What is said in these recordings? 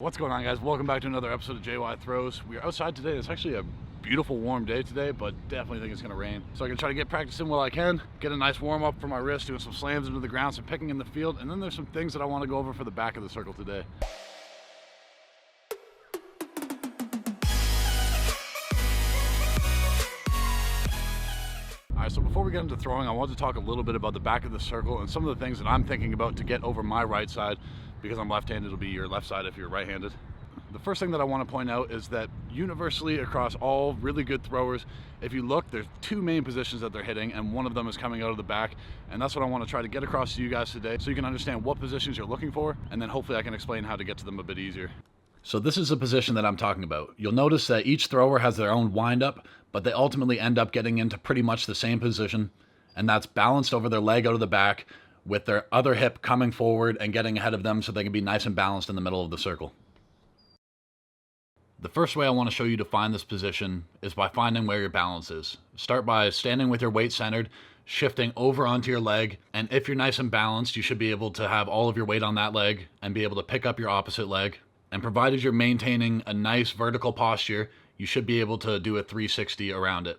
What's going on, guys? Welcome back to another episode of JY Throws. We are outside today. It's actually a beautiful warm day today, but definitely think it's going to rain. So I'm going to try to get practice in while I can, get a nice warm up for my wrist, doing some slams into the ground, some picking in the field, and then there's some things that I want to go over for the back of the circle today. Alright, so before we get into throwing, I want to talk a little bit about the back of the circle and some of the things that I'm thinking about to get over my right side. Because I'm left-handed, it'll be your left side if you're right-handed. The first thing that I want to point out is that universally across all really good throwers, if you look, there's two main positions that they're hitting, and one of them is coming out of the back, and that's what I want to try to get across to you guys today so you can understand what positions you're looking for, and then hopefully I can explain how to get to them a bit easier. So this is the position that I'm talking about. You'll notice that each thrower has their own wind-up, but they ultimately end up getting into pretty much the same position, and that's balanced over their leg out of the back, with their other hip coming forward and getting ahead of them so they can be nice and balanced in the middle of the circle. The first way I want to show you to find this position is by finding where your balance is. Start by standing with your weight centered, shifting over onto your leg, and if you're nice and balanced, you should be able to have all of your weight on that leg and be able to pick up your opposite leg. And provided you're maintaining a nice vertical posture, you should be able to do a 360 around it.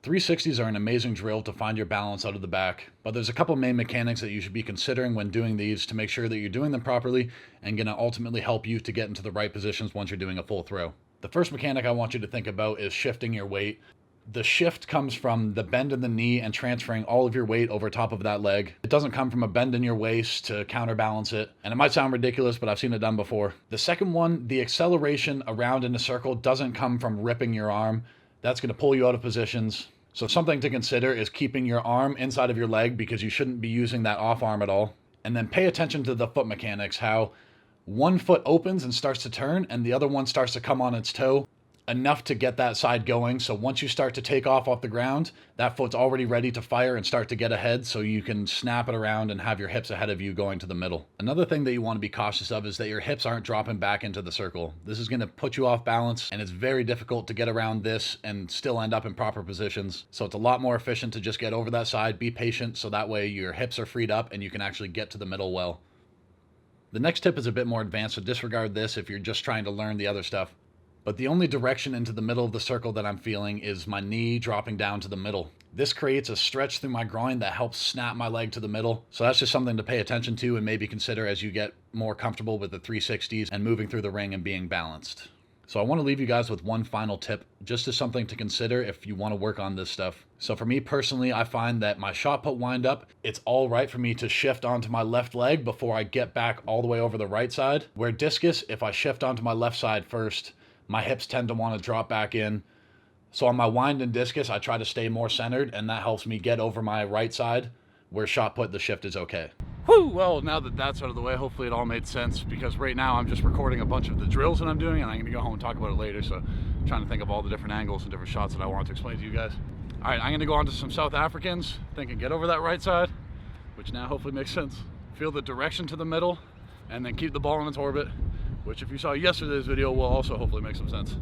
360s are an amazing drill to find your balance out of the back, but there's a couple main mechanics that you should be considering when doing these to make sure that you're doing them properly and going to ultimately help you to get into the right positions once you're doing a full throw. The first mechanic I want you to think about is shifting your weight. The shift comes from the bend in the knee and transferring all of your weight over top of that leg. It doesn't come from a bend in your waist to counterbalance it, and it might sound ridiculous, but I've seen it done before. The second one, the acceleration around in a circle doesn't come from ripping your arm. That's going to pull you out of positions. So something to consider is keeping your arm inside of your leg because you shouldn't be using that off arm at all. And then pay attention to the foot mechanics, how one foot opens and starts to turn and the other one starts to come on its toe enough to get that side going. So once you start to take off the ground, that foot's already ready to fire and start to get ahead so you can snap it around and have your hips ahead of you going to the middle. Another thing that you want to be cautious of is that your hips aren't dropping back into the circle. This is going to put you off balance, and it's very difficult to get around this and still end up in proper positions. So it's a lot more efficient to just get over that side, be patient, so that way your hips are freed up and you can actually get to the middle well. The next tip is a bit more advanced, so disregard this if you're just trying to learn the other stuff. But the only direction into the middle of the circle that I'm feeling is my knee dropping down to the middle. This creates a stretch through my groin that helps snap my leg to the middle. So that's just something to pay attention to and maybe consider as you get more comfortable with the 360s and moving through the ring and being balanced. So I want to leave you guys with one final tip, just as something to consider if you want to work on this stuff. So for me personally, I find that my shot put wind up, it's all right for me to shift onto my left leg before I get back all the way over the right side. Where discus, if I shift onto my left side first, my hips tend to want to drop back in. So on my wind and discus, I try to stay more centered, and that helps me get over my right side, where shot put, the shift is okay. Whew, well, now that that's out of the way, hopefully it all made sense, because right now I'm just recording a bunch of the drills that I'm doing, and I'm going to go home and talk about it later, so I'm trying to think of all the different angles and different shots that I want to explain to you guys. All right, I'm going to go on to some South Africans, thinking get over that right side, which now hopefully makes sense. Feel the direction to the middle, and then keep the ball in its orbit, which if you saw yesterday's video will also hopefully make some sense.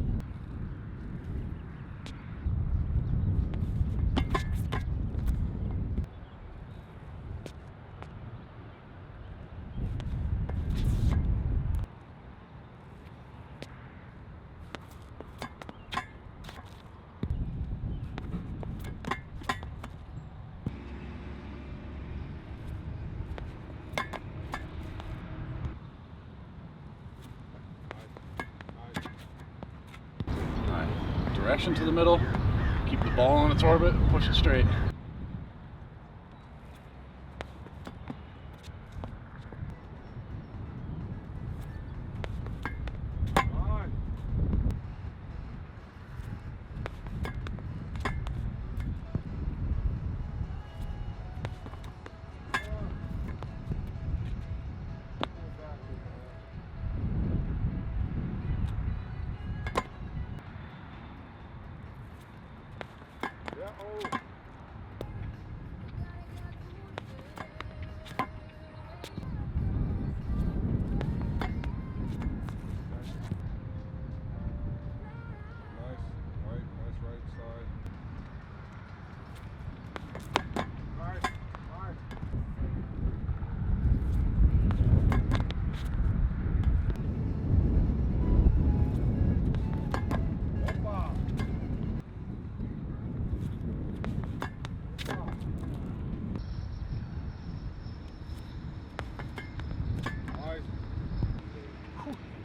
Direction to the middle, keep the ball in its orbit, push it straight.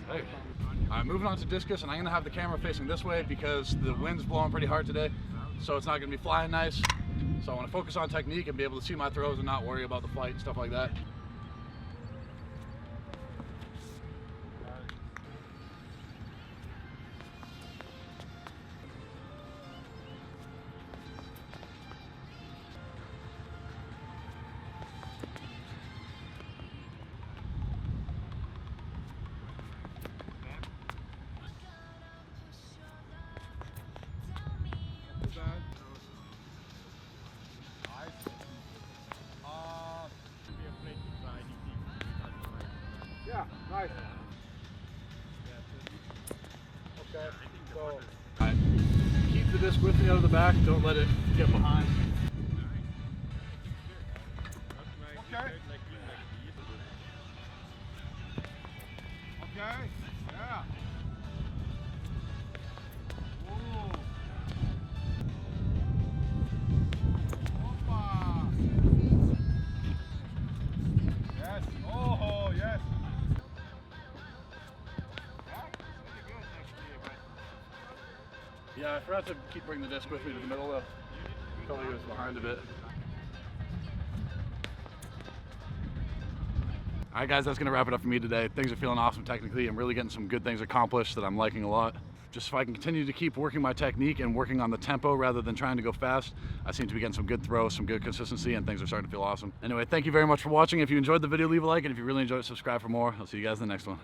Hey. All right, moving on to discus, and I'm gonna have the camera facing this way because the wind's blowing pretty hard today, so it's not gonna be flying nice. So I wanna focus on technique and be able to see my throws and not worry about the flight and stuff like that. Yeah, nice. Okay, so Right. Keep the disc with me out of the back, don't let it get behind. okay. Okay, yeah. Ooh. Opa. Yes. Oh, yes. Yeah, I forgot to keep bringing the disc with me to the middle though. Probably was behind a bit. Alright guys, that's going to wrap it up for me today. Things are feeling awesome technically. I'm really getting some good things accomplished that I'm liking a lot. Just if I can continue to keep working my technique and working on the tempo rather than trying to go fast, I seem to be getting some good throws, some good consistency, and things are starting to feel awesome. Anyway, thank you very much for watching. If you enjoyed the video, leave a like, and if you really enjoyed it, subscribe for more. I'll see you guys in the next one.